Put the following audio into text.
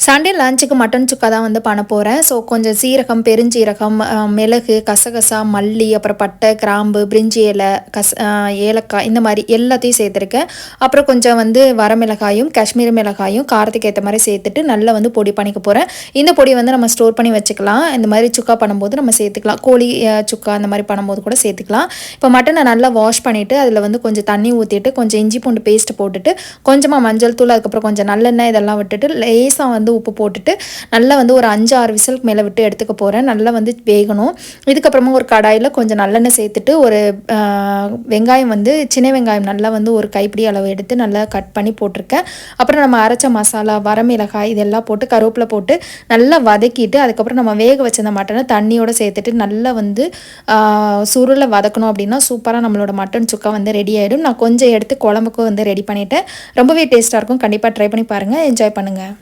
Sunday லஞ்சுக்கு mutton சுக்கா தான் வந்து பண்ண போகிறேன். ஸோ கொஞ்சம் சீரகம், பெருஞ்சீரகம், மிளகு, கசகசா, மல்லி, அப்புறம் பட்டை, கிராம்பு, பிரிஞ்சி இலை, ஏலக்காய் இந்த மாதிரி எல்லாத்தையும் சேர்த்துருக்கேன். அப்புறம் கொஞ்சம் வந்து வரமிளகாயும் காஷ்மீரி மிளகாயும் காரத்துக்கு ஏற்ற மாதிரி சேர்த்துட்டு நல்லா வந்து பொடி பண்ணிக்க போகிறேன். இந்த பொடி வந்து நம்ம ஸ்டோர் பண்ணி வச்சுக்கலாம். இந்த மாதிரி சுக்கா பண்ணும்போது நம்ம சேர்த்துக்கலாம். கோழி சுக்கா அந்த மாதிரி பண்ணும்போது கூட சேர்த்துக்கலாம். இப்போ மட்டனை நல்லா வாஷ் பண்ணிவிட்டு அதில் வந்து கொஞ்சம் தண்ணி ஊற்றிட்டு கொஞ்சம் இஞ்சி பூண்டு பேஸ்ட் போட்டுட்டு கொஞ்சமாக மஞ்சள் தூள், அதுக்கப்புறம் கொஞ்சம் நல்லெண்ணெய் இதெல்லாம் விட்டுட்டு லேசாக வந்து உப்பு போட்டுட்டு நல்லா வந்து ஒரு 5-6 விசிலுக்கு மேலே விட்டு எடுத்துக்க போகிறேன். நல்லா வந்து வேகணும். இதுக்கப்புறமா ஒரு கடாயில் கொஞ்சம் நல்லெண்ணெய் சேர்த்துட்டு ஒரு வெங்காயம் வந்து சின்ன வெங்காயம் நல்லா வந்து ஒரு கைப்பிடி அளவு எடுத்து நல்லா கட் பண்ணி போட்டிருக்கேன். அப்புறம் நம்ம அரைச்ச மசாலா, வரமிளகாய் இதெல்லாம் போட்டு கருவேப்பிலை போட்டு நல்லா வதக்கிட்டு அதுக்கப்புறம் நம்ம வேக வச்சிருந்த மட்டனை தண்ணியோடு சேர்த்துட்டு நல்லா வந்து சுருளை வதக்கணும். அப்படின்னா சூப்பராக நம்மளோட மட்டன் சுக்கா வந்து ரெடி ஆகிடும். நான் கொஞ்சம் எடுத்து குழம்புக்கும் வந்து ரெடி பண்ணிவிட்டேன். ரொம்பவே டேஸ்ட்டாக இருக்கும். கண்டிப்பாக ட்ரை பண்ணி பாருங்கள். என்ஜாய் பண்ணுங்கள்.